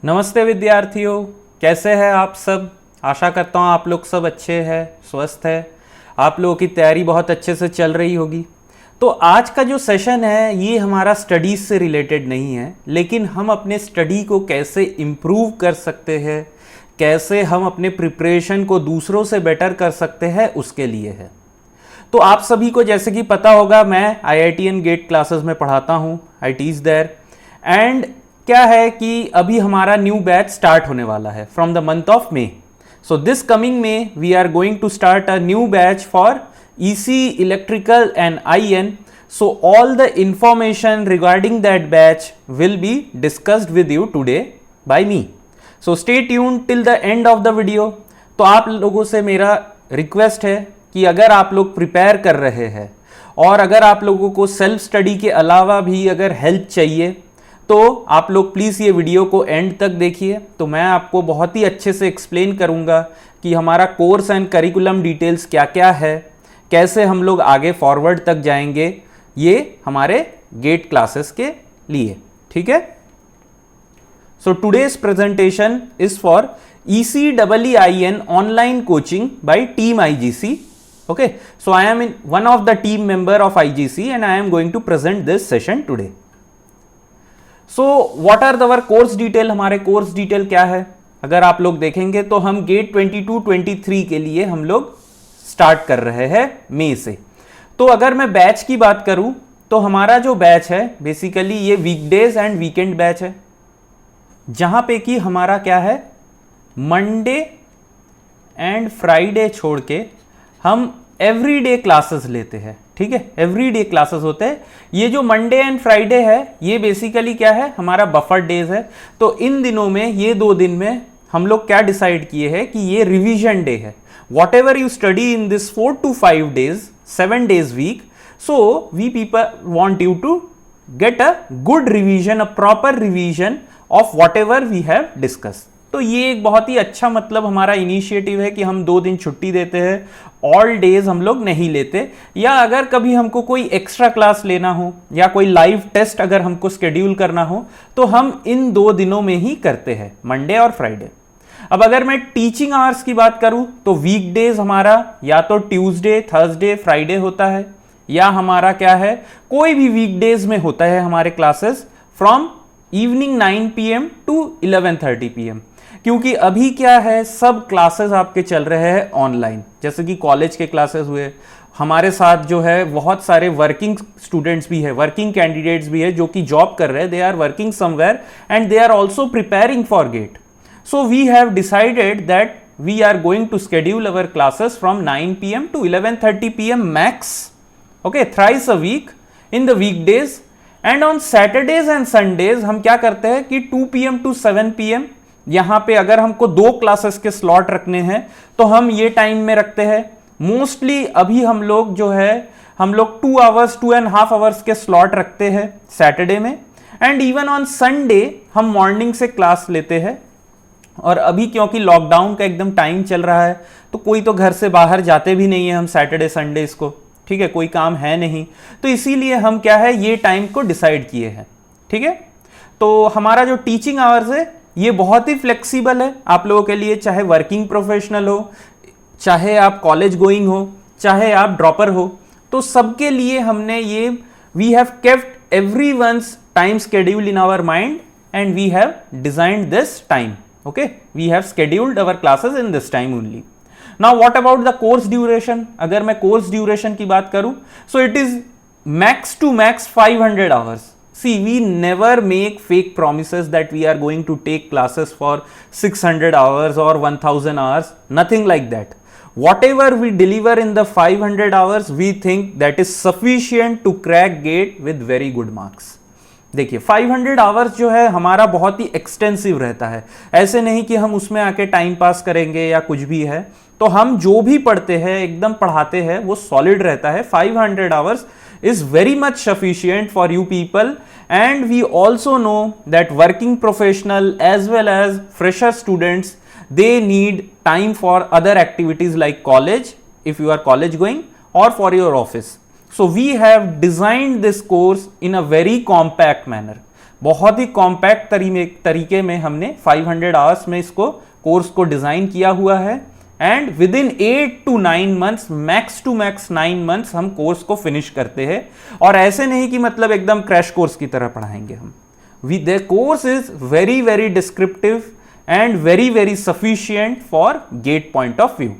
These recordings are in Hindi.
नमस्ते विद्यार्थियों, कैसे हैं आप सब। आशा करता हूँ आप लोग सब अच्छे हैं, स्वस्थ हैं। आप लोगों की तैयारी बहुत अच्छे से चल रही होगी। तो आज का जो सेशन है ये हमारा स्टडीज़ से रिलेटेड नहीं है, लेकिन हम अपने स्टडी को कैसे इम्प्रूव कर सकते हैं, कैसे हम अपने प्रिपरेशन को दूसरों से बेटर कर सकते हैं, उसके लिए है। तो आप सभी को जैसे कि पता होगा, मैं IITian गेट क्लासेस में पढ़ाता हूँ। I teach there. एंड क्या है कि अभी हमारा न्यू बैच स्टार्ट होने वाला है from the month of May. So this coming May we are going to start a new batch for EC, Electrical and IN. So all the information regarding that batch will be discussed with you today by me. So stay tuned till the end of the video. तो आप लोगों से मेरा रिक्वेस्ट है कि अगर आप लोग प्रिपेयर कर रहे हैं और अगर आप लोगों को सेल्फ स्टडी के अलावा भी अगर हेल्प चाहिए तो आप लोग प्लीज़ ये वीडियो को एंड तक देखिए। तो मैं आपको बहुत ही अच्छे से एक्सप्लेन करूँगा कि हमारा कोर्स एंड करिकुलम डिटेल्स क्या क्या है, कैसे हम लोग आगे फॉरवर्ड तक जाएंगे, ये हमारे गेट क्लासेस के लिए। ठीक है। So today's presentation is for ECEEIN online coaching bye team IGC. Okay, so I am one of the team member of IGC and I am going to present this session today. So what are our course detail? हमारे कोर्स डिटेल क्या है अगर आप लोग देखेंगे तो हम गेट 22-23 के लिए हम लोग स्टार्ट कर रहे हैं मई से। तो अगर मैं बैच की बात करूं तो हमारा जो बैच है बेसिकली ये वीकडेज एंड वीकेंड बैच है, जहां पे कि हमारा क्या है मंडे एंड फ्राइडे छोड़ के हम एवरीडे क्लासेस लेते हैं। ठीक है, एवरीडे क्लासेस होते हैं। ये जो मंडे एंड फ्राइडे है ये बेसिकली क्या है हमारा बफर डेज है। तो इन दिनों में ये 2 दिन में हम लोग क्या डिसाइड किए हैं कि ये रिवीजन डे है। What ever you study in this 4 to 5 days, 7 days week, so we people want you to get a good revision, a proper revision of whatever we have discussed. तो ये एक बहुत ही अच्छा मतलब हमारा इनिशिएटिव है कि हम 2 दिन छुट्टी देते हैं, ऑल डेज हम लोग नहीं लेते। या अगर कभी हमको कोई एक्स्ट्रा क्लास लेना हो या कोई लाइव टेस्ट अगर हमको शेड्यूल करना हो तो हम इन 2 दिनों में ही करते हैं, मंडे और फ्राइडे। अब अगर मैं टीचिंग आवर्स की बात करूं तो वीकडेज हमारा या तो ट्यूसडे, थर्सडे, फ्राइडे होता है, या हमारा क्या है कोई भी वीकडेज में होता है हमारे classes from evening 9 PM to 11:30 PM। क्योंकि अभी क्या है सब क्लासेस आपके चल रहे हैं ऑनलाइन, जैसे कि कॉलेज के क्लासेस हुए, हमारे साथ जो है बहुत सारे वर्किंग स्टूडेंट्स भी है, वर्किंग कैंडिडेट्स भी है जो कि जॉब कर रहे हैं, they are working somewhere and they are also preparing for GATE. So we have decided that we are going to schedule our classes from 9 PM to 11:30 PM max, okay, thrice a week in the weekdays, and on Saturdays and Sundays हम क्या करते हैं कि 2 PM to 7 PM यहां पे अगर हमको 2 क्लासेस के स्लॉट रखने हैं तो हम ये टाइम में रखते हैं। मोस्टली अभी हम लोग जो है हम लोग 2 hours, 2.5 hours के स्लॉट रखते हैं सैटरडे में, एंड इवन ऑन संडे हम मॉर्निंग से क्लास लेते हैं। और अभी क्योंकि लॉकडाउन का एकदम टाइम चल रहा है तो कोई तो घर से बाहर जाते भी नहीं है हम सैटरडे संडेज को, ठीक है, कोई काम है नहीं, तो इसीलिए हम क्या है ये टाइम को डिसाइड किए हैं। ठीक है, तो हमारा जो टीचिंग आवर्स है ये बहुत ही फ्लेक्सिबल है आप लोगों के लिए, चाहे वर्किंग प्रोफेशनल हो, चाहे आप कॉलेज गोइंग हो, चाहे आप ड्रॉपर हो, तो सबके लिए हमने ये we have kept everyone's time schedule in our mind and we have designed this time. Okay, we have scheduled our classes in this time only. Now what about the course duration? अगर मैं कोर्स ड्यूरेशन की बात करूं so it is max to max 500 hours. See, we never make fake promises that we are going to take classes for 600 hours or 1000 hours. Nothing like that. Whatever we deliver in the 500 hours, we think that is sufficient to crack GATE with very good marks. देखिए 500 आवर्स जो है हमारा बहुत ही एक्सटेंसिव रहता है, ऐसे नहीं कि हम उसमें आके टाइम पास करेंगे या कुछ भी है। तो हम जो भी पढ़ते हैं एकदम पढ़ाते हैं वो सॉलिड रहता है। 500 hours is very much sufficient for you people, and we also know that working professional as well as fresher students, they need time for other activities like college if you are college going or for your office. So we have designed this course in a very compact manner. बहुत ही कॉम्पैक्ट तरीके में हमने 500 आवर्स में इसको कोर्स को डिजाइन किया हुआ है and within 8 to 9 months, max to max 9 months हम कोर्स को फिनिश करते हैं। और ऐसे नहीं कि मतलब एकदम क्रैश कोर्स की तरह पढ़ाएंगे हम। The course is very very descriptive and very very sufficient for GATE point of view.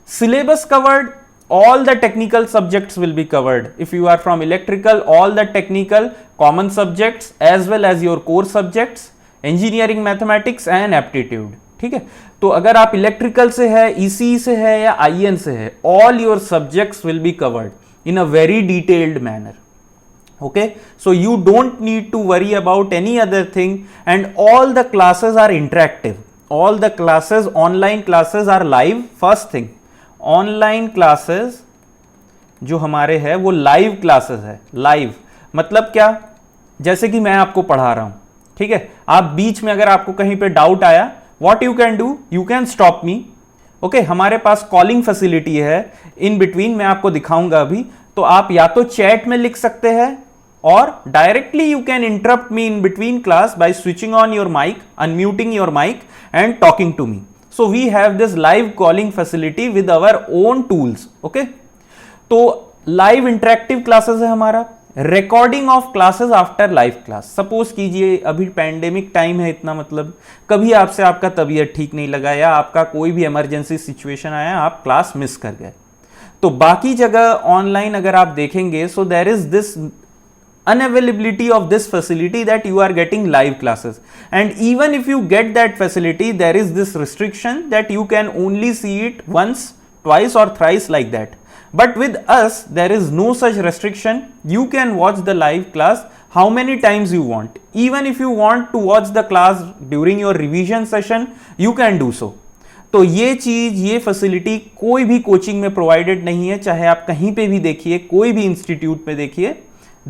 Syllabus covered, all the technical subjects will be covered. If you are from electrical, all the technical common subjects as well as your core subjects, engineering, mathematics and aptitude. ठीक है, तो अगर आप इलेक्ट्रिकल से है, ECE से है या IN से है, all your subjects will be covered in a very detailed manner. Okay, so you don't need to worry about any other thing, and all the classes are interactive. All the classes, online classes are live. First thing, online classes जो हमारे है वो लाइव क्लासेस है। लाइव मतलब क्या, जैसे कि मैं आपको पढ़ा रहा हूं, ठीक है, आप बीच में अगर आपको कहीं पे डाउट आया, what you can do, you can stop me. Okay, हमारे पास कॉलिंग फैसिलिटी है इन बिटवीन, मैं आपको दिखाऊंगा अभी। तो आप या तो चैट में लिख सकते हैं और directly you can interrupt me in between class by switching on your mic, unmuting your mic and talking to me. So we have this live calling facility with our own tools. Okay, तो लाइव इंटरेक्टिव क्लासेस है हमारा। Recording of classes after live class. Suppose कीजिए अभी पैंडेमिक टाइम है, इतना मतलब कभी आपसे आपका तबीयत ठीक नहीं लगा या आपका कोई भी इमरजेंसी सिचुएशन आया, आप क्लास मिस कर गए, तो बाकी जगह ऑनलाइन अगर आप देखेंगे, so there is this unavailability of this facility that you are getting live classes, and even if you get that facility, there is this restriction that you can only see it once, twice or thrice like that. But with us there is no such restriction. You can watch the live class how many times you want. Even if you want to watch the class during your revision session, you can do so. तो ये चीज, ये फैसिलिटी कोई भी कोचिंग में प्रोवाइडेड नहीं है, चाहे आप कहीं पे भी देखिए, कोई भी इंस्टीट्यूट में देखिए,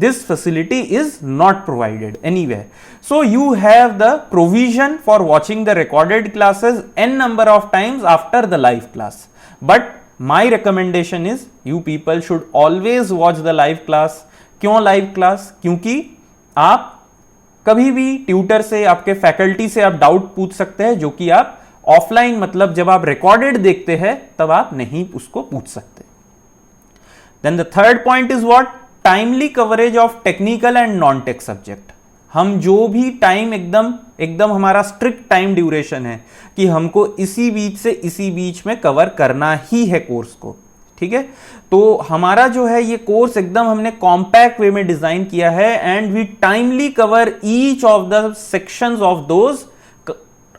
this facility is not provided anywhere. So you have the provision for watching the recorded classes n number of times after the live class. But my recommendation is you people should always watch the live class. क्यों live class? क्योंकि आप कभी भी ट्यूटर से, आपके फैकल्टी से आप डाउट पूछ सकते हैं, जो कि आप ऑफलाइन, मतलब जब आप रिकॉर्डेड देखते हैं तब आप नहीं उसको पूछ सकते। Then the third point is what? Timely coverage of technical and non tech subject. हम जो भी टाइम एकदम हमारा स्ट्रिक्ट टाइम ड्यूरेशन है कि हमको इसी बीच से इसी बीच में कवर करना ही है कोर्स को, ठीक है। तो हमारा जो है ये कोर्स एकदम हमने कॉम्पैक्ट वे में डिजाइन किया है and we timely cover each of the sections of those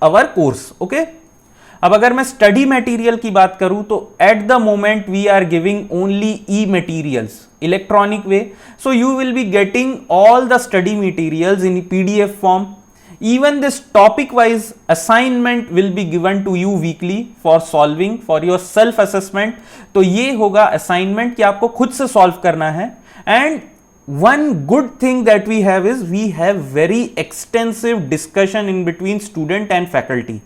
our course. Okay, अब अगर मैं स्टडी मटेरियल की बात करूं तो at the moment we are giving only e materials, electronic way, so you will be getting all the study materials in PDF form. Even this topic wise assignment will be given to you weekly for solving, for your self assessment. तो ये होगा assignment कि आपको खुद से solve करना है। And one good thing that we have is we have very extensive discussion in between student and faculty.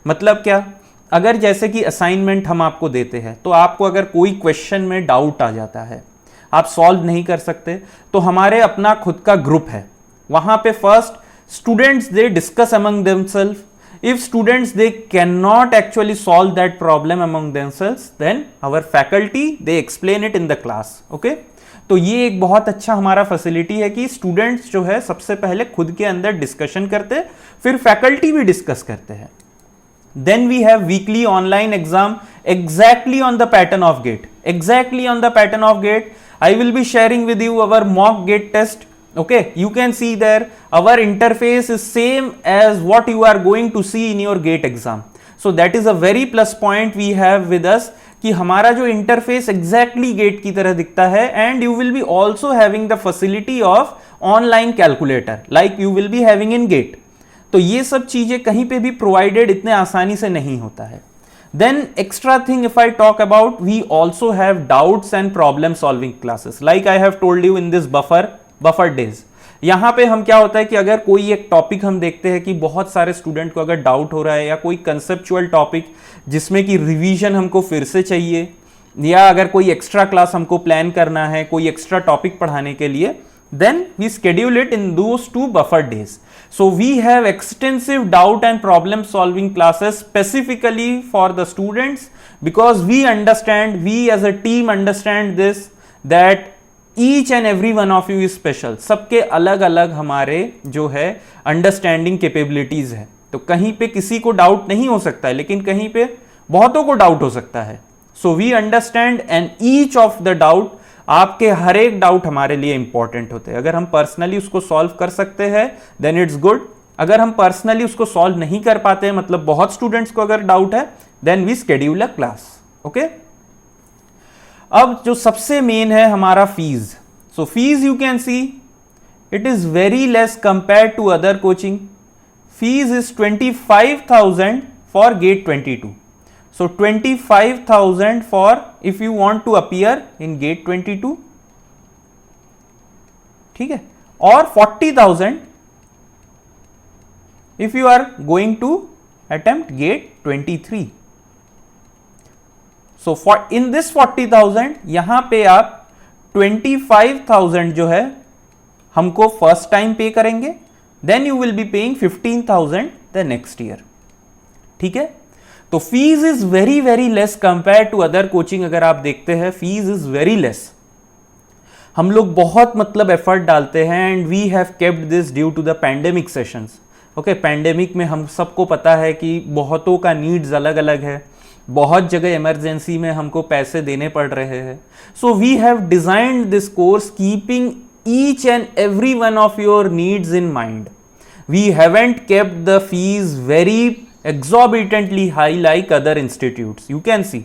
मतलब क्या, अगर जैसे कि असाइनमेंट हम आपको देते हैं तो आपको अगर कोई क्वेश्चन में डाउट आ जाता है, आप सॉल्व नहीं कर सकते, तो हमारे अपना खुद का ग्रुप है, वहां पे first students they discuss among themself. If students they can not actually solve that problem among themselves, then our faculty they explain it in the class. Okay, तो ये एक बहुत अच्छा हमारा फैसिलिटी है कि स्टूडेंट्स जो है सबसे पहले खुद के अंदर डिस्कशन करते, फिर फैकल्टी भी डिस्कस करते हैं। Then we have weekly online exam exactly on the pattern of GATE. Exactly on the pattern of GATE. I will be sharing with you our mock GATE test. Okay, you can see there our interface is same as what you are going to see in your GATE exam. So that is a very plus point we have with us कि हमारा जो इंटरफेस exactly GATE की तरह दिखता है and you will be also having the facility of online calculator like you will be having in GATE. तो ये सब चीजें कहीं पे भी प्रोवाइडेड इतने आसानी से नहीं होता है। Then extra thing if I talk about, we also have doubts and problem solving classes like I have told you in this buffer days. यहाँ पे हम क्या होता है कि अगर कोई एक टॉपिक हम देखते हैं कि बहुत सारे स्टूडेंट को अगर डाउट हो रहा है या कोई कंसेप्चुअल टॉपिक जिसमें कि रिवीजन हमको फिर से चाहिए, या अगर कोई एक्स्ट्रा क्लास हमको प्लान करना है कोई एक्स्ट्रा टॉपिक पढ़ाने के लिए, then we schedule it in those 2 buffer days. So we have extensive doubt and problem solving classes specifically for the students, because we understand, we as a team understand this, that each and every one of you is special. सबके अलग अलग हमारे जो है अंडरस्टैंडिंग कैपेबिलिटीज है, तो कहीं पे किसी को डाउट नहीं हो सकता है, लेकिन कहीं पे बहुतों को डाउट हो सकता है. So we understand and each of the doubt, आपके हर एक डाउट हमारे लिए इंपॉर्टेंट होते हैं. अगर हम पर्सनली उसको सॉल्व कर सकते हैं देन इट्स गुड. अगर हम पर्सनली उसको सॉल्व नहीं कर पाते हैं, मतलब बहुत स्टूडेंट्स को अगर डाउट है, then we schedule a class. Okay, अब जो सबसे मेन है हमारा fees. So fees you can see it is very less compare to other coaching. Fees is 25,000 for GATE 22. So 25,000 for if you want to appear in gate 22, ठीक है, और 40,000 if you are going to attempt gate 23. So for in this 40,000 यहां पे आप 25,000 जो है हमको फर्स्ट टाइम पे करेंगे, then you will be paying 15,000 the next year. ठीक है, तो fees is very very less compare to other coaching. अगर आप देखते हैं फीस इज वेरी लेस. हम लोग बहुत मतलब एफर्ट डालते हैं and we have kept this due to the pandemic sessions. Okay, pandemic में हम सबको पता है कि बहुतों का नीड्स अलग अलग है, बहुत जगह इमरजेंसी में हमको पैसे देने पड़ रहे हैं. So we have designed this course keeping each and every one of your needs in mind. We haven't kept the fees very exorbitantly high like other institutes. You can see,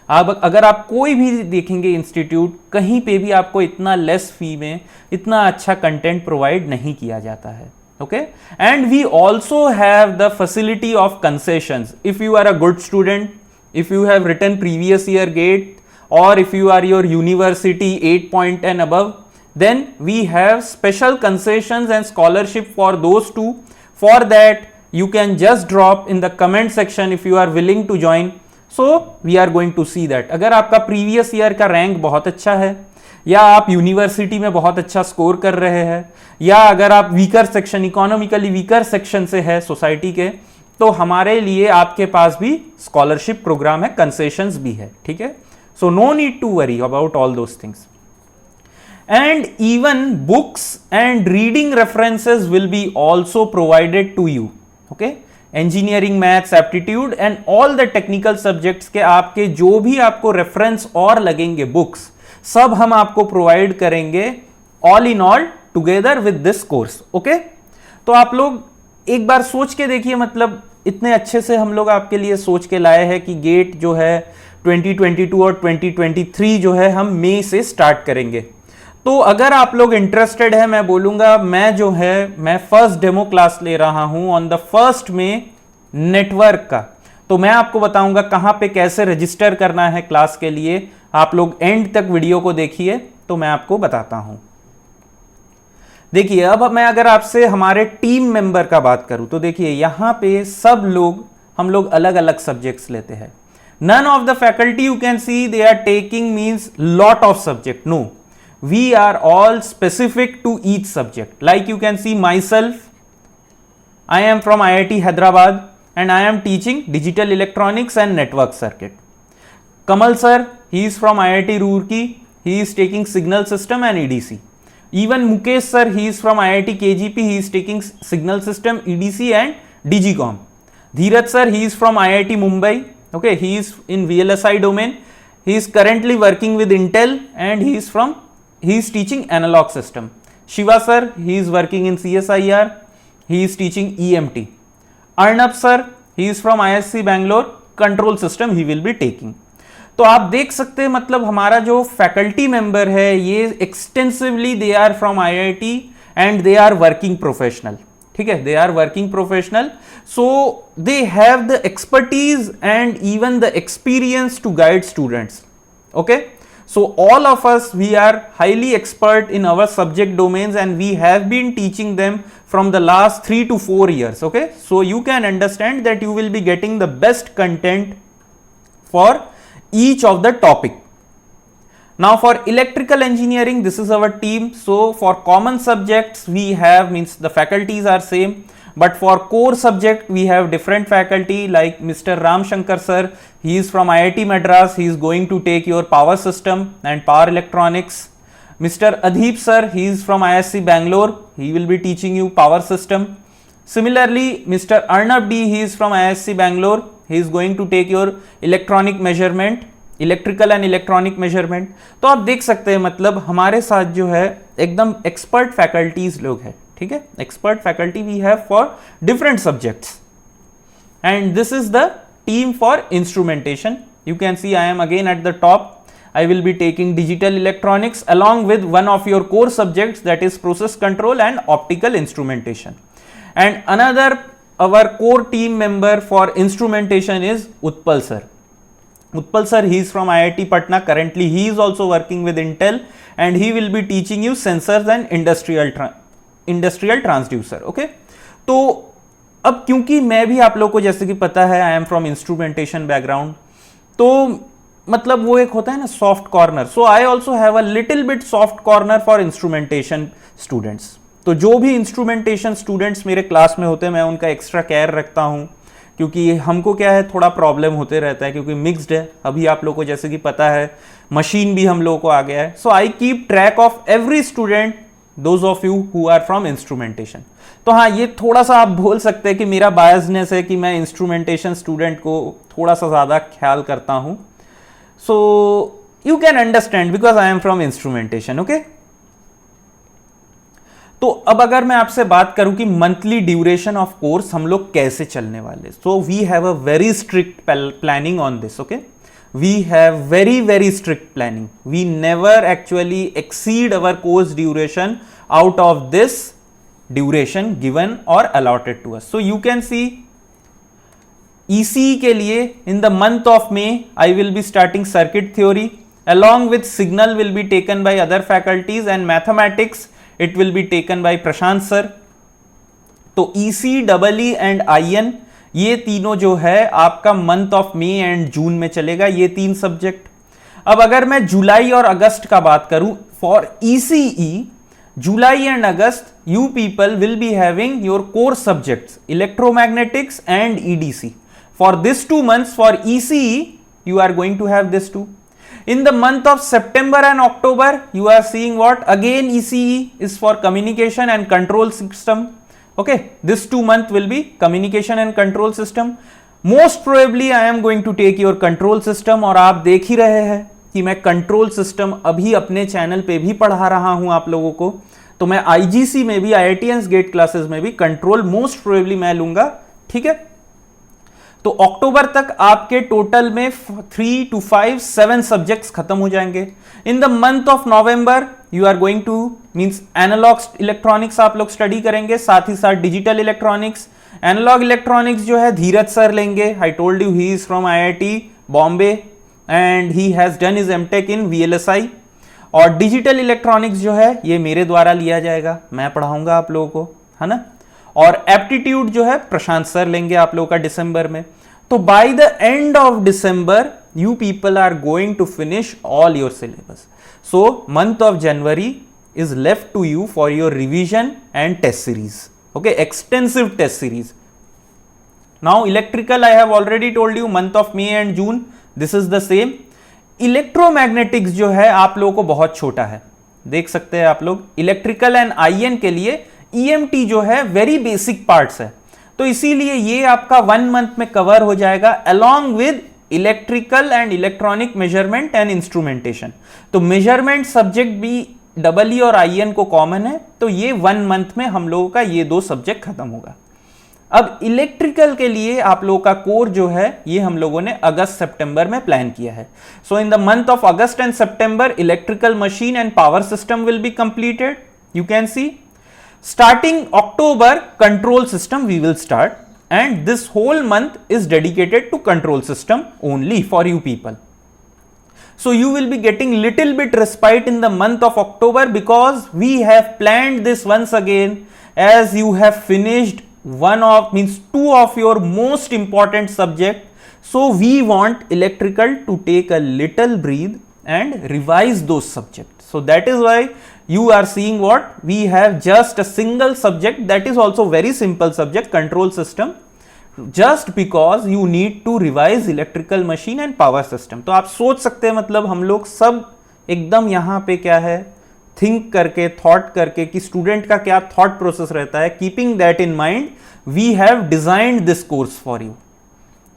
अब अगर आप कोई भी देखेंगे इंस्टीट्यूट, कहीं पे भी आपको इतना लेस फी में इतना अच्छा कंटेंट प्रोवाइड नहीं किया जाता है. Okay, and we also have the facility of concessions. If you are a good student, if you have written previous year GATE, और if you are your university 8 point and above, then we have special concessions and scholarship for those two. For that you can just drop in the comment section if you are willing to join. So we are going to see that. अगर आपका प्रीवियस ईयर का रैंक बहुत अच्छा है, या आप यूनिवर्सिटी में बहुत अच्छा स्कोर कर रहे हैं, या अगर आप weaker section, economically weaker section से है सोसाइटी के, तो हमारे लिए आपके पास भी स्कॉलरशिप प्रोग्राम है, कंसेशंस भी है. ठीक है, so no need to worry about all those things. And even books and reading references will be also provided to you. Okay, engineering, maths, aptitude and all the technical subjects के आपके जो भी आपको रेफरेंस और लगेंगे बुक्स, सब हम आपको प्रोवाइड करेंगे all in all together with this course. Okay, तो आप लोग एक बार सोच के देखिए, मतलब इतने अच्छे से हम लोग आपके लिए सोच के लाए हैं कि गेट जो है 2022 और 2023 जो है हम मई से स्टार्ट करेंगे. तो अगर आप लोग इंटरेस्टेड है, मैं बोलूंगा, मैं फर्स्ट डेमो क्लास ले रहा हूं ऑन द 1 में नेटवर्क का. तो मैं आपको बताऊंगा कहां पे कैसे रजिस्टर करना है क्लास के लिए. आप लोग एंड तक वीडियो को देखिए तो मैं आपको बताता हूं. देखिए, अब मैं अगर आपसे हमारे टीम मेंबर का बात करूं तो देखिए यहां पे सब लोग, हम लोग अलग अलग सब्जेक्ट्स लेते हैं. None of the faculty you can see they are taking means lot of subject. No, we are all specific to each subject. Like you can see myself, I am from IIT Hyderabad and I am teaching digital electronics and network circuit. Kamal sir, he is from IIT Roorkee, he is taking signal system and EDC. Even Mukesh sir, he is from IIT KGP, he is taking signal system, EDC and Digicom. Dheeraj sir, he is from IIT Mumbai. Okay, he is in VLSI domain. He is currently working with Intel and he is teaching analog system. Shiva sir, he is working in CSIR, he is teaching EMT. Arnab sir, he is from ISC Bangalore, control system he will be taking. तो आप देख सकते हैं, मतलब हमारा जो फैकल्टी मेंबर है ये extensively they are from IIT and they are working professional. ठीक है, they are working professional, so they have the expertise and even the experience to guide students. Okay, so all of us, we are highly expert in our subject domains and we have been teaching them from the last 3 to 4 years. Okay, so you can understand that you will be getting the best content for each of the topic. Now for electrical engineering, this is our team. So for common subjects we have, means the faculties are same, but for core subject we have different faculty, like Mr. Ram Shankar sir, he is from IIT Madras, he is going to take your power system and power electronics. Mr. Adheep sir, he is from ISC Bangalore, he will be teaching you power system. Similarly, Mr. Arnab D, he is from ISC Bangalore, he is going to take your electronic measurement, electrical and electronic measurement. तो आप देख सकते हैं, मतलब हमारे साथ जो है एकदम एक्सपर्ट फैकल्टीज लोग हैं, ठीक है, expert faculty we have for different subjects. And this is the team for instrumentation. You can see I am again at the top. I will be taking digital electronics along with one of your core subjects, that is process control and optical instrumentation. And another our core team member for instrumentation is Utpal sir. Utpal sir, he is from IIT Patna. Currently he is also working with Intel and he will be teaching you sensors and industrial transducer. Okay, तो अब क्योंकि मैं भी आप लोग को जैसे कि पता है I am from instrumentation background, तो मतलब वो एक होता है ना soft corner. So I also have a little bit soft corner for instrumentation students. तो जो भी इंस्ट्रूमेंटेशन स्टूडेंट्स मेरे क्लास में होते हैं मैं उनका एक्स्ट्रा केयर रखता हूँ, क्योंकि हमको क्या है थोड़ा प्रॉब्लम होते रहता है, क्योंकि मिक्स्ड है. अभी आप लोगों को जैसे कि पता है मशीन भी हम लोगों को आ गया है. So I keep track of every student, those of you who are from instrumentation. तो हाँ, ये थोड़ा सा आप बोल सकते हैं कि मेरा बायसनेस है कि मैं इंस्ट्रूमेंटेशन स्टूडेंट को थोड़ा सा ज़्यादा ख्याल करता हूँ. सो you can understand because I am from instrumentation. Okay, तो अब अगर मैं आपसे बात करूं कि मंथली ड्यूरेशन ऑफ कोर्स हम लोग कैसे चलने वाले, so we have a very strict planning on this. Okay, we have very strict planning. We never actually exceed our course duration out of this duration given और allotted to us. So you can see ECE के लिए in the month of May I will be starting circuit theory along with signal will be taken by other faculties and mathematics it will be taken by Prashant sir. तो ECE, EE and IN ये तीनों जो है आपका मंथ ऑफ मे एंड जून में चलेगा, ये तीन सब्जेक्ट. अब अगर मैं जुलाई और अगस्त का बात करूं for ECE, July and August you people will be having your core subjects electromagnetics and EDC. For these 2 months for ECE you are going to have this too. In the month of September and October you are seeing what, again ECE is for communication and control system. Okay, this 2 month will be communication and control system. Most probably I am going to take your control system, और आप देख ही रहे हैं कि मैं कंट्रोल सिस्टम अभी अपने चैनल पे भी पढ़ा रहा हूं आप लोगों को. तो मैं IGC में भी, IITians गेट क्लासेस में भी कंट्रोल मोस्ट प्रोबेबली मैं लूंगा. ठीक है, तो अक्टूबर तक आपके टोटल में 3 to 5 7 सब्जेक्ट्स खत्म हो जाएंगे. In the month of November you are going to means analogue electronics आप लोग स्टडी करेंगे, साथ ही साथ डिजिटल इलेक्ट्रॉनिक्स. एनालॉग इलेक्ट्रॉनिक्स जो है धीरज सर लेंगे. I told you he is from IIT Bombay and he has done his MTech in VLSI. और डिजिटल इलेक्ट्रॉनिक्स जो है ये मेरे द्वारा लिया जाएगा, मैं पढ़ाऊंगा आप लोगों को, है ना. और एप्टीट्यूड जो है प्रशांत सर लेंगे आप लोगों का दिसंबर में. तो by the end of December you people are going to finish all your syllabus. So month of January is left to you for your revision and test series. Okay, extensive test series. Now electrical I have already told you month of May and June, this is the same. Electromagnetics जो है आप लोगों को बहुत छोटा है, देख सकते हैं आप लोग. इलेक्ट्रिकल एंड IN के लिए EMT जो है वेरी बेसिक पार्ट्स है, तो इसीलिए ये आपका 1 मंथ में कवर हो जाएगा along with electrical and electronic measurement and instrumentation. तो मेजरमेंट सब्जेक्ट भी EE और IN को कॉमन है, तो ये 1 मंथ में हम लोगों का ये 2 सब्जेक्ट खत्म होगा. अब इलेक्ट्रिकल के लिए आप लोगों का कोर जो है ये हम लोगों ने अगस्त सितंबर में प्लान किया है. So in the month of August and September electrical machine and power system will be completed. You can see starting October control system we will start, and this whole month is dedicated to control system only for you people. So you will be getting little bit respite in the month of October because we have planned this once again, as you have finished 2 of your most important subject. So we want electrical to take a little breathe and revise those subjects. So that is why you are seeing what we have just a single subject that is also very simple subject, control system, just because you need to revise electrical machine and power system. तो आप सोच सकते हैं मतलब हम लोग सब एकदम यहाँ पे क्या है थिंक करके थॉट करके कि स्टूडेंट का क्या थॉट प्रोसेस रहता है, keeping that in mind we have designed this course for you.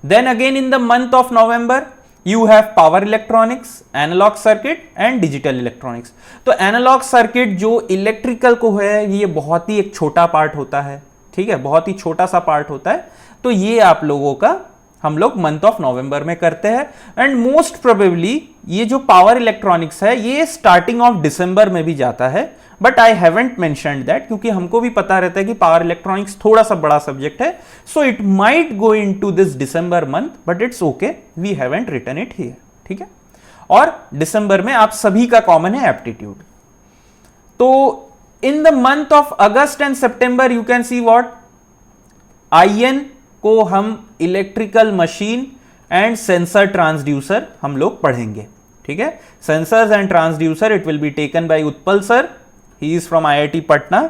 Then again in the month of November you have power electronics, analog circuit and digital electronics. तो एनालॉग सर्किट जो इलेक्ट्रिकल को है ये बहुत ही एक छोटा पार्ट होता है, ठीक है, बहुत ही छोटा सा पार्ट होता है. तो ये आप लोगों का हम लोग मंथ ऑफ नवंबर में करते हैं. एंड मोस्ट प्रोबेबली ये जो पावर इलेक्ट्रॉनिक्स है ये स्टार्टिंग ऑफ दिसंबर में भी जाता है, but I haven't mentioned that क्योंकि हमको भी पता रहता है कि पावर इलेक्ट्रॉनिक्स थोड़ा सा बड़ा सब्जेक्ट है. So it might go into this December month, but it's okay, we haven't written it here, ठीक है. और दिसंबर में आप सभी का कॉमन है एप्टीट्यूड. तो in the month of August and September you can see what IN को हम electrical machine and sensor transducer हम लोग पढ़ेंगे, ठीक है. Sensors and transducer it will be taken by Utpal sir, he is from IIT Patna.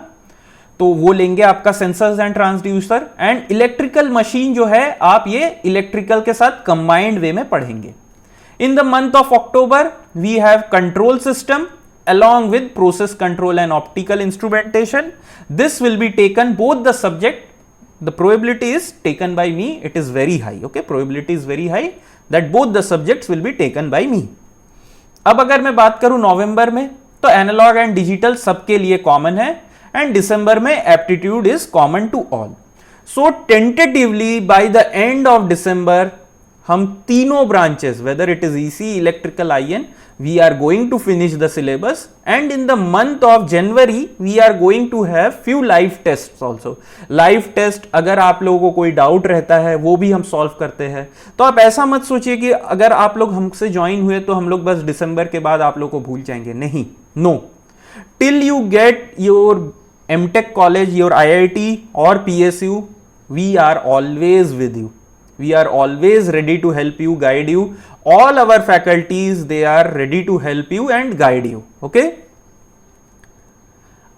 तो वो लेंगे आपका sensors and transducer. And electrical machine जो है आप ये इलेक्ट्रिकल के साथ कंबाइंड वे में पढ़ेंगे. In the month of October we have control system along with process control and optical instrumentation. This will be taken both the subject. The probability is taken by me, it is very high, okay, probability is very high that both the subjects will be taken by me. अब अगर मैं बात करूं नवंबर में तो एनालॉग एंड डिजिटल सबके लिए कॉमन है एंड दिसंबर में aptitude is common to all. So tentatively by the end of December हम तीनों branches whether it is EC, electrical, IN, we are going to finish the syllabus, and in the month of January we are going to have few live tests also. Live test अगर आप लोगों को कोई डाउट रहता है वो भी हम सॉल्व करते हैं. तो आप ऐसा मत सोचिए कि अगर आप लोग हमसे ज्वाइन हुए तो हम लोग बस दिसंबर के बाद आप लोग को भूल जाएंगे, नहीं, no. Till you get your MTech college, your IIT और PSU, we are always with you. We are always ready to help you, guide you. All our faculties, they are ready to help you and guide you. Okay?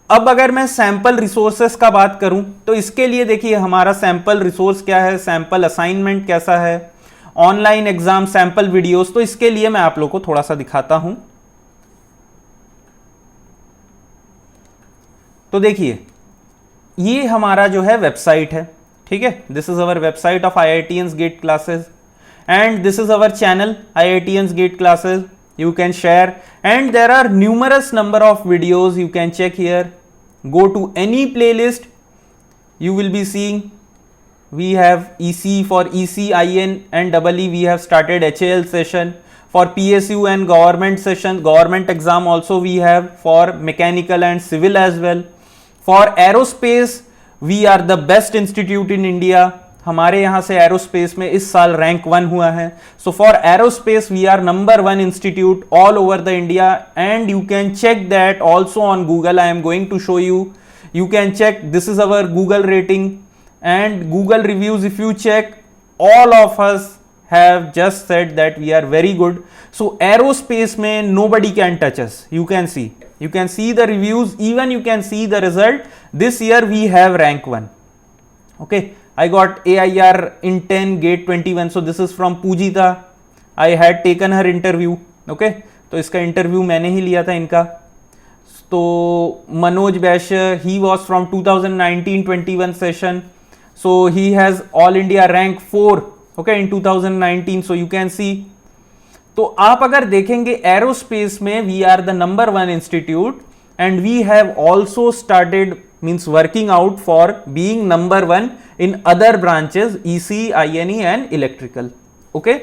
अब अगर मैं सैंपल रिसोर्सेस का बात करूं तो इसके लिए देखिए हमारा सैंपल रिसोर्स क्या है, सैंपल असाइनमेंट कैसा है, ऑनलाइन एग्जाम सैंपल वीडियोस. तो इसके लिए मैं आप लोग को थोड़ा सा दिखाता हूं. तो देखिए ये हमारा जो है वेबसाइट है, ठीक है. This is our website of IITians GATE classes and this is our channel IITians GATE classes. You can share and there are numerous number of videos you can check here. Go to any playlist, you will be seeing we have EC for EC, IN and EE. We have started HAL session for PSU and government session, government exam also we have for mechanical and civil as well. For aerospace we are the best institute in India. हमारे यहाँ से एरोस्पेस में इस साल रैंक 1 हुआ है. So for aerospace we are number 1 institute all over the India and you can check that also on Google. I am going to show you. You can check, this is our Google rating and Google reviews. If you check, all of us have just said that we are very good. So aerospace mein nobody can touch us. You can see the reviews, even you can see the result. This year we have rank 1. Okay, I got AIR in 10 gate 21. So this is from Pujita. I had taken her interview. Okay, तो इसका इंटरव्यू मैंने ही लिया था इनका. तो मनोज वैश्य, he was from 2019-21 session. So he has all India rank 4. Okay, in 2019. So you can see. तो आप अगर देखेंगे एरोस्पेस में we are the number 1 institute and we have also started means working out for being number 1 in other branches EC, INE and electrical. Okay,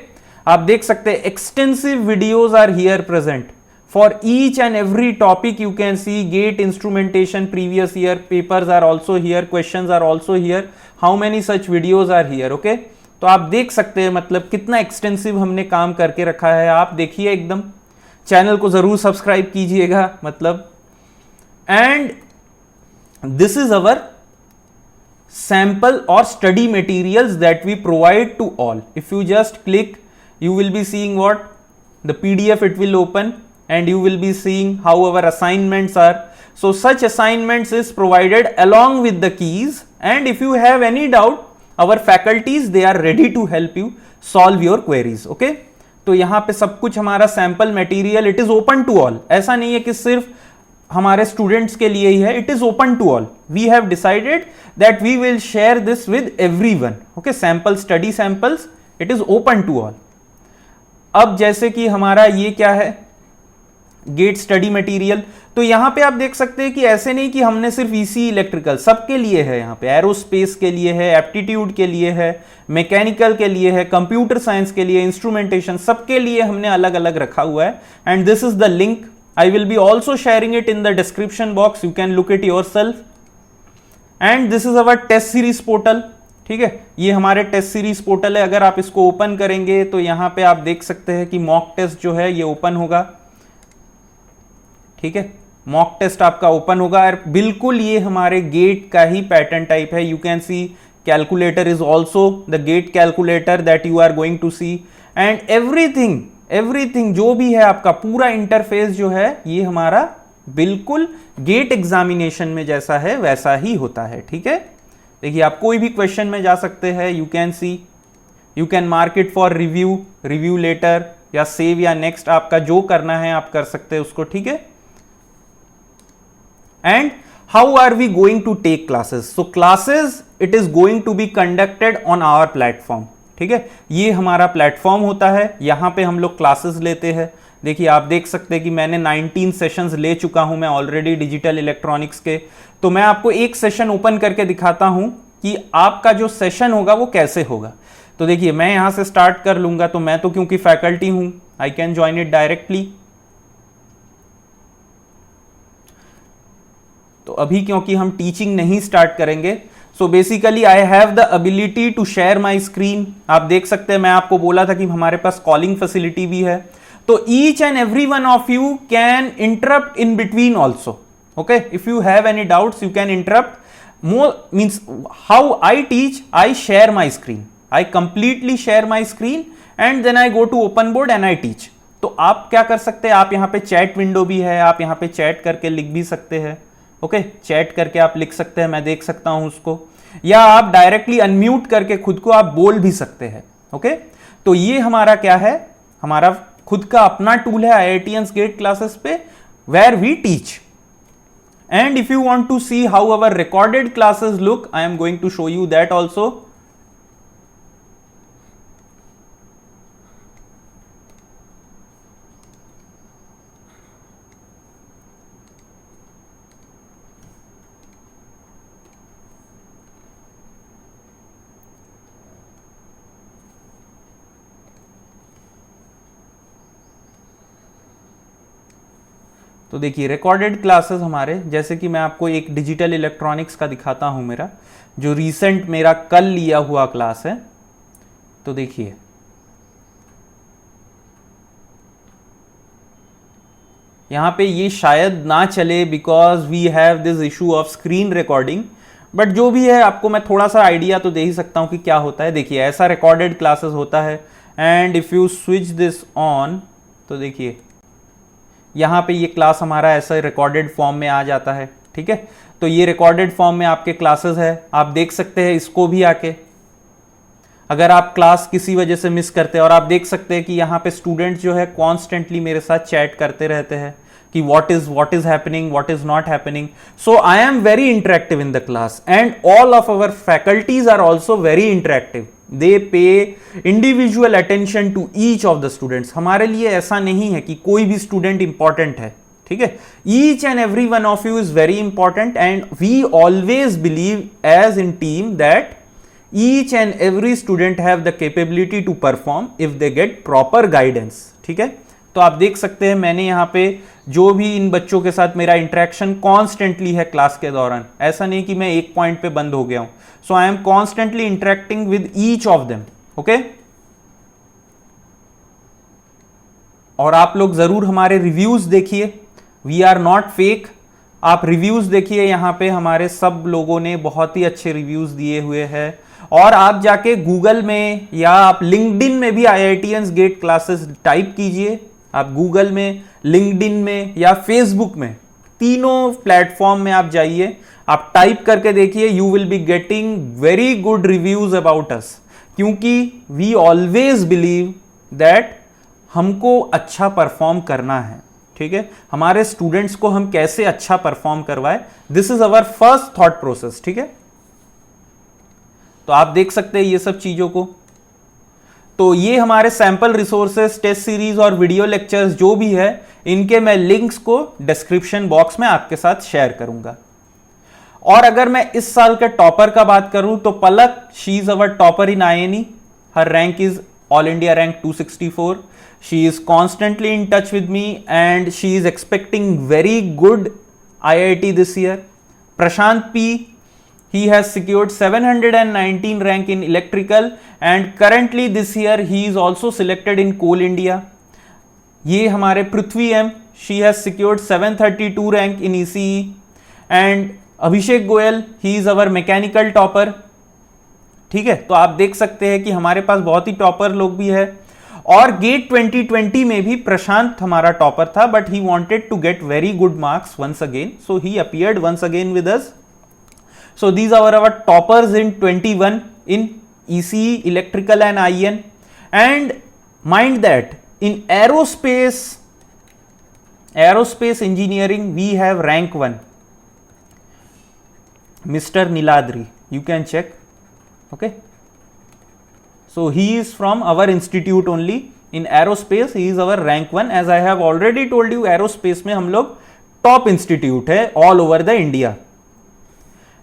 आप देख सकते हैं extensive videos are here present for each and every topic. You can see GATE instrumentation previous year papers are also here, questions are also here. How many such videos are here. Okay, तो आप देख सकते हैं मतलब कितना एक्सटेंसिव हमने काम करके रखा है. आप देखिए एकदम, चैनल को जरूर सब्सक्राइब कीजिएगा मतलब. And this is our sample और study materials that we provide to all. If you just click, you will be seeing what the PDF it will open and you will be seeing how our assignments are. So such assignments is provided along with the keys, and if you have any doubt, our faculties they are ready to help you solve your queries. Okay, तो यहाँ पे सब कुछ हमारा sample material it is open to all. ऐसा नहीं है कि सिर्फ हमारे स्टूडेंट्स के लिए ही है, it is open to all. We have decided that we will share this with everyone. Okay, sample study samples it is open to all. अब जैसे कि हमारा ये क्या है, गेट स्टडी मटेरियल. तो यहां पे आप देख सकते हैं कि ऐसे नहीं कि हमने सिर्फ ईसी इलेक्ट्रिकल, सबके लिए है. यहां पे एरोस्पेस के लिए है, एप्टीट्यूड के लिए है, मैकेनिकल के लिए है, कंप्यूटर साइंस के लिए, इंस्ट्रूमेंटेशन, सबके लिए हमने अलग अलग रखा हुआ है. And this is the link. I will be also sharing it in the description box. You can look it yourself. And this is our test series portal. ठीक है, ये हमारे टेस्ट सीरीज पोर्टल है. अगर आप इसको ओपन करेंगे तो यहां पे आप देख सकते हैं कि मॉक टेस्ट जो है ये ओपन होगा. ठीक है, मॉक टेस्ट आपका ओपन होगा और बिल्कुल ये हमारे गेट का ही पैटर्न टाइप है. You can see calculator is also the GATE calculator that you are going to see. And everything जो भी है आपका पूरा इंटरफेस जो है ये हमारा बिल्कुल गेट एग्जामिनेशन में जैसा है वैसा ही होता है. ठीक है, देखिए आप कोई भी क्वेश्चन में जा सकते हैं. You can see, you can mark it for review later या सेव या नेक्स्ट, आपका जो करना है आप कर सकते हैं उसको. ठीक है, and how are we going to take classes? So classes it is going to be conducted on our platform. ठीक है, ये हमारा प्लेटफॉर्म होता है, यहां पे हम लोग क्लासेस लेते हैं. देखिए आप देख सकते हैं कि मैंने 19 सेशंस ले चुका हूं मैं ऑलरेडी डिजिटल इलेक्ट्रॉनिक्स के. तो मैं आपको एक सेशन ओपन करके दिखाता हूं कि आपका जो सेशन होगा वो कैसे होगा. तो देखिए मैं यहां से स्टार्ट कर लूंगा. तो मैं तो क्योंकि फैकल्टी हूं, I can join it directly. तो अभी क्योंकि हम टीचिंग नहीं स्टार्ट करेंगे, so basically I have the ability to share my screen. आप देख सकते हैं मैं आपको बोला था कि हमारे पास कॉलिंग फैसिलिटी भी है. तो each and every one of you can interrupt in between also. Okay, if you have any doubts you can interrupt. More means how I teach, I share my screen, I completely share my screen and then I go to open board and I teach. तो आप क्या कर सकते हैं, आप यहाँ पे चैट विंडो भी है, आप यहाँ पे चैट करके लिख भी सकते हैं. ओके, चैट करके आप लिख सकते हैं, मैं देख सकता हूं उसको, या आप डायरेक्टली अनम्यूट करके खुद को आप बोल भी सकते हैं. ओके, तो ये हमारा क्या है, हमारा खुद का अपना टूल है IITians गेट क्लासेस पे, where we teach. And if you want to see how our recorded classes look, I am going to show you that also. तो देखिए रिकॉर्डेड क्लासेस हमारे, जैसे कि मैं आपको एक डिजिटल इलेक्ट्रॉनिक्स का दिखाता हूं, मेरा जो रीसेंट मेरा कल लिया हुआ क्लास है. तो देखिए यहां पे ये शायद ना चले because we have this issue of screen recording, but जो भी है आपको मैं थोड़ा सा आइडिया तो दे ही सकता हूं कि क्या होता है. देखिए ऐसा रिकॉर्डेड क्लासेस होता है. And if you switch this on, तो देखिए यहाँ पे ये क्लास हमारा ऐसा रिकॉर्डेड फॉर्म में आ जाता है. ठीक है, तो ये रिकॉर्डेड फॉर्म में आपके क्लासेस है, आप देख सकते हैं इसको भी आके. अगर आप क्लास किसी वजह से मिस करते हैं, और आप देख सकते हैं कि यहाँ पे स्टूडेंट्स जो है कॉन्स्टेंटली मेरे साथ चैट करते रहते हैं कि what is happening, what is not happening. So I am very interactive in the class and all of our faculties are also very interactive. They pay individual attention to each of the students. हमारे लिए ऐसा नहीं है कि कोई भी स्टूडेंट इंपॉर्टेंट है. ठीक है, each and every one of you is very important and we always believe as in team that each and every student have the capability to perform if they get proper guidance. ठीक है, तो आप देख सकते हैं मैंने यहाँ पे जो भी इन बच्चों के साथ मेरा इंटरेक्शन कॉन्स्टेंटली है क्लास के दौरान. ऐसा नहीं कि मैं एक पॉइंट पे बंद हो गया हूं. So I am constantly interacting with each of them. Okay, और आप लोग जरूर हमारे रिव्यूज देखिए, वी आर नॉट फेक. आप रिव्यूज देखिए, यहां पे हमारे सब लोगों ने बहुत ही अच्छे रिव्यूज दिए हुए हैं. और आप जाके गूगल में या आप लिंक्डइन में भी IITians गेट क्लासेस टाइप कीजिए, आप गूगल में, लिंक्डइन में या फेसबुक में, तीनों प्लेटफॉर्म में आप जाइए, आप टाइप करके देखिए, you will be getting very good reviews about us, क्योंकि वी ऑलवेज बिलीव दैट हमको अच्छा परफॉर्म करना है। ठीक है, हमारे स्टूडेंट्स को हम कैसे अच्छा परफॉर्म करवाए, this is our first thought process. ठीक है, तो आप देख सकते हैं ये सब चीजों को। तो ये हमारे सैंपल रिसोर्सेस, टेस्ट सीरीज और वीडियो लेक्चर्स जो भी है, इनके मैं लिंक्स को डिस्क्रिप्शन बॉक्स में आपके साथ शेयर करूंगा। और अगर मैं इस साल के टॉपर का बात करूं तो Palak, she is our topper in INE, her rank is all India rank 264। She is constantly in touch with me and she is expecting very good IIT this year. Prashant P, he has secured 719 rank in electrical and currently this year he is also selected in Coal India. ये हमारे पृथ्वी M, she has secured 732 rank in ECE and Abhishek Goyal, he is our mechanical topper. ठीक है, तो आप देख सकते हैं कि हमारे पास बहुत ही टॉपर लोग भी है। और गेट 2020 में भी प्रशांत हमारा टॉपर था, but he wanted to get very good marks once again, so he appeared once again with us. So these are our toppers in 21 in ECE, electrical and IN। And mind that in aerospace engineering we have rank 1 mister Niladri, you can check. Okay, so he is from our institute only. In aerospace he is our rank 1. As I have already told you, aerospace में हम लोग top institute है all over the India.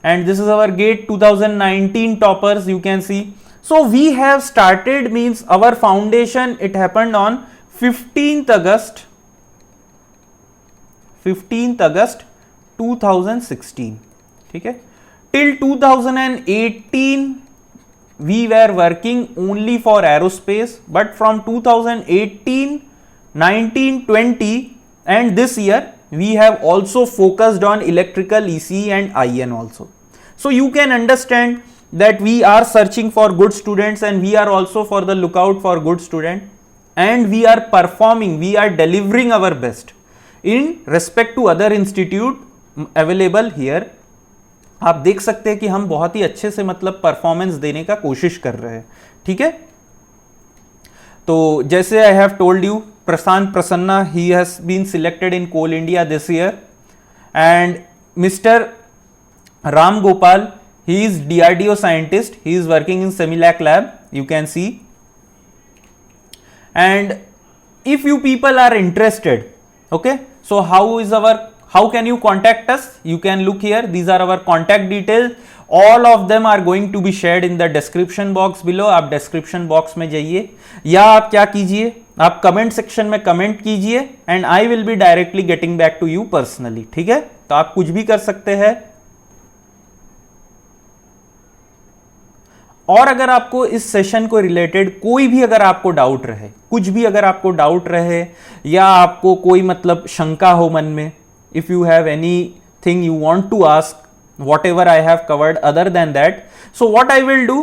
And this is our GATE 2019 toppers, you can see. So we have started, means our foundation, it happened on 15th August 2016. ठीक है, till 2018 we were working only for aerospace, but from 2018, 19, 20 and this year we have also focused on electrical, ECE and IN also. So you can understand that we are searching for good students and we are also for the lookout for good student, and we are performing, we are delivering our best in respect to other institute available here. आप देख सकते हैं कि हम बहुत ही अच्छे से मतलब परफॉर्मेंस देने का कोशिश कर रहे हैं। ठीक है, तो जैसे I have told you, Prashant Prasanna, he has been selected in Coal India this year, and mister Ram Gopal, he is DRDO scientist, he is working in Semilac lab, you can see. And if you people are interested, okay, so how can you contact us? You can look here, these are our contact details, all of them are going to be shared in the description box below. आप description box में जाइए, या आप क्या कीजिए, आप comment section में comment कीजिए and I will be directly getting back to you personally. ठीक है, तो आप कुछ भी कर सकते हैं। और अगर आपको इस सेशन को रिलेटेड कोई भी अगर आपको डाउट रहे, कुछ भी अगर आपको डाउट रहे, या आपको कोई मतलब शंका हो मन में, if you have anything you want to ask, whatever I have covered other than that, so what I will do,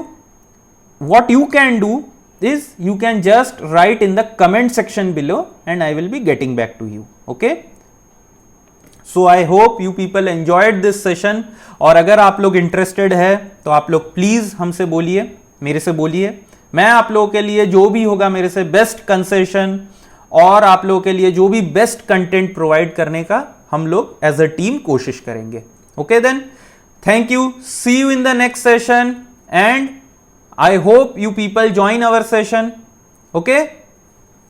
what you can do is you can just write in the comment section below and I will be getting back to you. Okay, so I hope you people enjoyed this session. और अगर आप लोग इंटरेस्टेड है तो आप लोग प्लीज हमसे बोलिए, मेरे से बोलिए, मैं आप लोगों के लिए जो भी होगा मेरे से बेस्ट कंसेशन और आप लोगों के लिए जो भी बेस्ट कंटेंट प्रोवाइड करने का हम लोग एज अ टीम कोशिश करेंगे। Okay then, thank you, see you in the next session and I hope you people join our session. Okay.